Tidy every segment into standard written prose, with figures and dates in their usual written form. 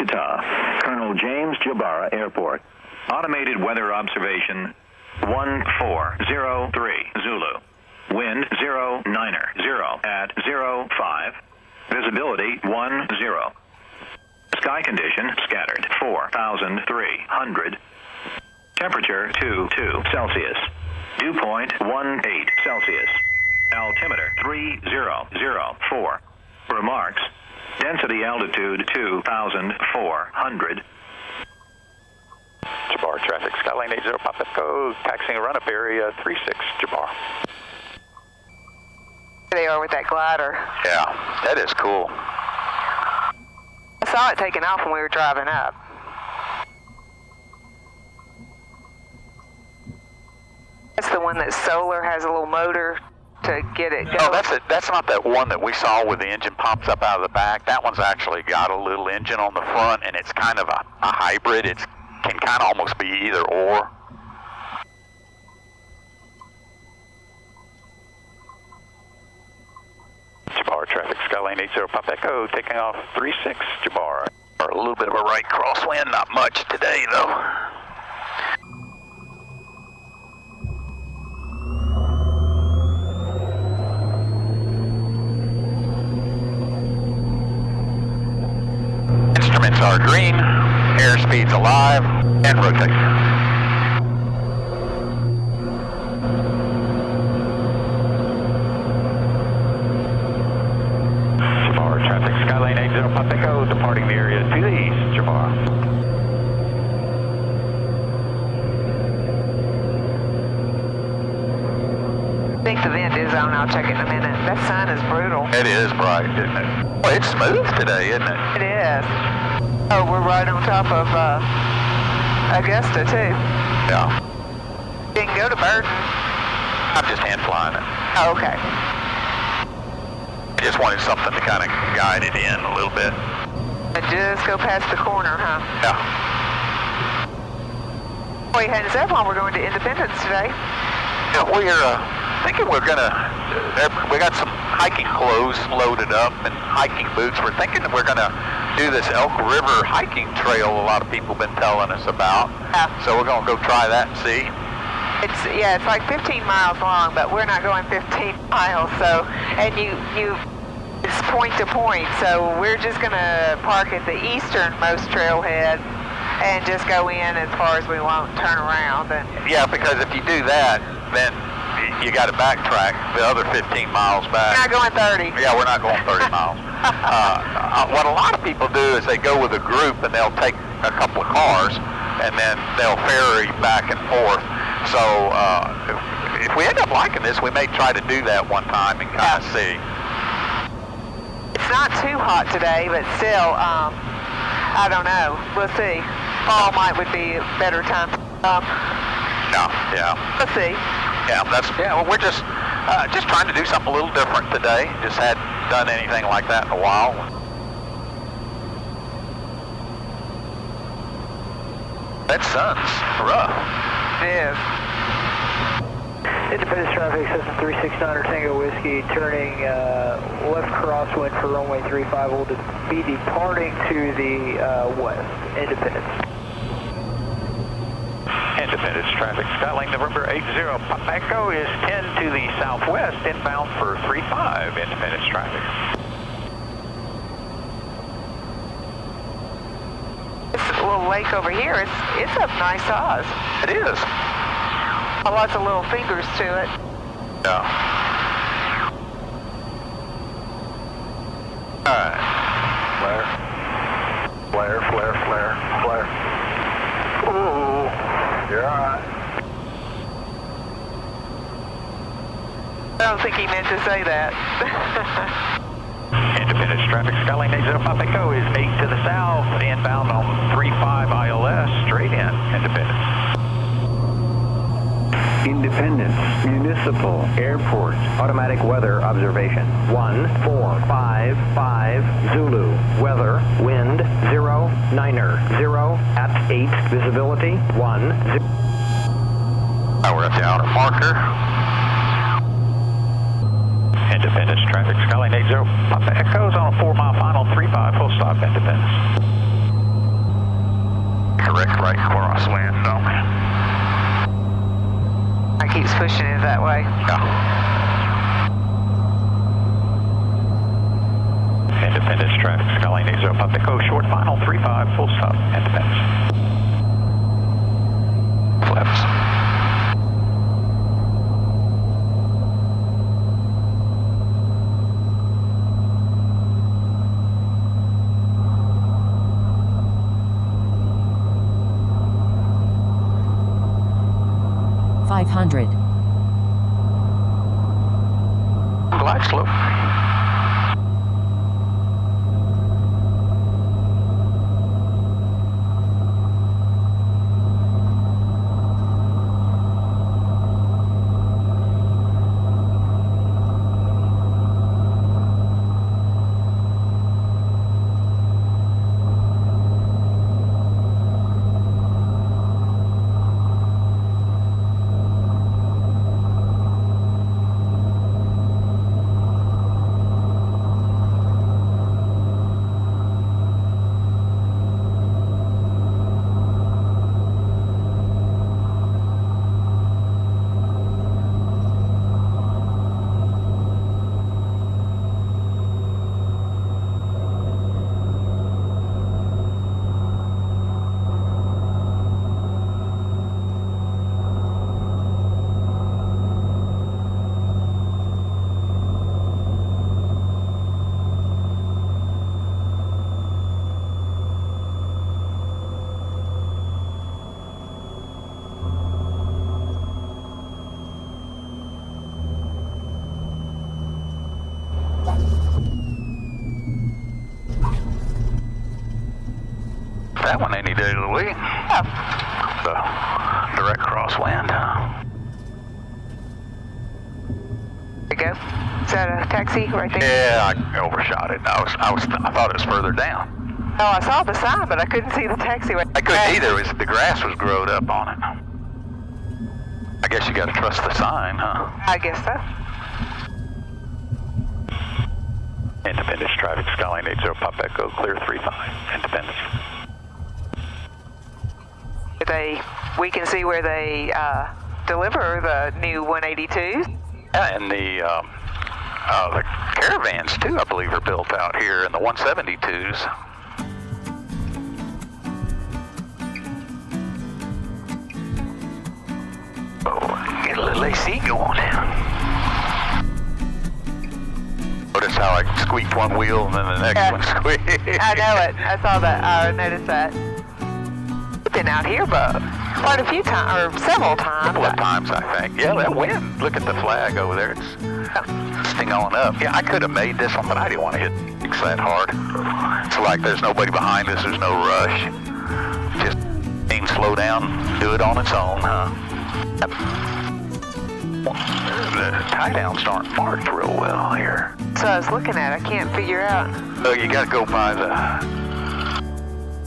Wichita, Colonel James Jabara Airport. Automated weather observation 1403 Zulu. Wind 090 at 05. Visibility 10. Sky condition scattered 4,300. Temperature 22 Celsius. Dew point 18 Celsius. Altimeter 3004. Remarks. Density altitude 2,400. Jabbar traffic, Skyline 80 Papa Echo, taxiing run-up area 36 Jabbar. They are with that glider. Yeah, that is cool. I saw it taking off when we were driving up. That's the one that's solar, has a little motor to get it going. No, that's not that one that we saw where the engine pops up out of the back. That one's actually got a little engine on the front, and it's kind of a hybrid. It can kind of almost be either or. Jabbar traffic, Skyline 80 Papa Echo, taking off 36 Jabbar. A little bit of a right crosswind, not much today though. Instruments are green, airspeed's alive, and rotate. Jabbar traffic, Skyline 80 Papa Echo, departing the area to the east, Jabbar. I think the vent is on, I'll check it in a minute. That sun is brutal. It is bright, isn't it? Well, it's smooth today, isn't it? It is. Oh, we're right on top of Augusta, too. Yeah. You can go to BURDN. I'm just hand flying it. Oh, okay. I just wanted something to kind of guide it in a little bit. And just go past the corner, huh? Yeah. Well, you hadn't said why we're going to Independence today. Yeah, we're thinking we're gonna, we got some hiking clothes loaded up and hiking boots. We're thinking that we're gonna do this Elk River Hiking Trail a lot of people have been telling us about. Yeah. So we're gonna go try that and see. It's like 15 miles long, but we're not going 15 miles, so, and it's point to point, so we're just gonna park at the easternmost trailhead and just go in as far as we want, turn around. And yeah, because if you do that, then you got to backtrack the other 15 miles back. we're not going 30. Yeah, we're not going 30 miles. What a lot of people do is they go with a group and they'll take a couple of cars and then they'll ferry back and forth. So if we end up liking this, we may try to do that one time and kind of see. It's not too hot today, but still, I don't know. We'll see. Fall would be a better time. Yeah. Let's see. Yeah, well, we're just trying to do something a little different today. Just hadn't done anything like that in a while. That sun's rough. It is. Independence traffic, Cessna 369 Tango Whiskey, turning left crosswind for runway 35. We'll be departing to the west. Independence. Independence traffic, Skyline November 80 Papa Echo is 10 to the southwest, inbound for 35, Independence traffic. This little lake over here, it's of nice size. It is. Lots of little fingers to it. Yeah. Alright. Flare. Ooh, you're alright. I don't think he meant to say that. Independence traffic, Skyline 80 Papa Echo is 8 to the south, inbound on 35 ILS, straight in, Independence. Independence Municipal Airport. Automatic weather observation 1455 Zulu. Weather, wind 090 at 8. Visibility 10. Now we're at the outer marker. Independence traffic, Skyline 80 Papa Echo's on a 4-mile final, 35 full stop, Independence. Correct right crosswind, don't we? I keeps pushing it that way. Yeah. Independence traffic, Skyline 80 Papa Echo, short final 35, full stop, Independence. Flips. Glide slope. That one any day of the week. Oh. The direct crosswind. There you go. Is that a taxi right there? Yeah, I overshot it. I thought it was further down. Oh, I saw the sign, but I couldn't see the taxiway. I couldn't either. The grass was growed up on it. I guess you got to trust the sign, huh? I guess so. Independence traffic, Skyline 80 Papa Echo, clear 35, Independence. We can see where they deliver the new 182s. Yeah, and the caravans too, I believe, are built out here, and the 172s. Oh, get a little AC going. Notice how I squeaked one wheel and then the next one squeaked. I know it. I saw that. I noticed that. Been out here, but quite a few times, or several times. A couple of times, I think. Yeah, that wind. Look at the flag over there. It's sting on up. Yeah, I could have made this one, but I didn't want to hit brakes that hard. It's like there's nobody behind us. There's no rush. Just slow down, do it on its own, huh? The tie downs aren't marked real well here. So I was looking at it. I can't figure out. Oh, you got to go by the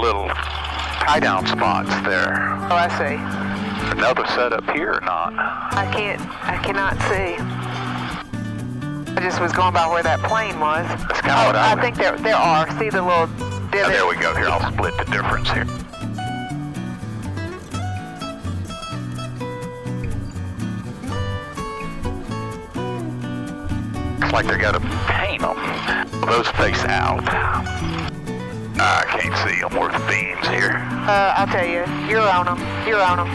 little tie down spots there. Oh, I see. Another setup here or not? I cannot see. I just was going by where that plane was. That's kind of what I think there are. See the little divot? Oh, there we go. Here, I'll split the difference here. Looks like they got to paint them. Those face out. I can't see them worth beams here. I'll tell you. You're on them. You're on them.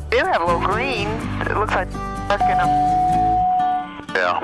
They do have a little green. It looks like dark in them. Yeah.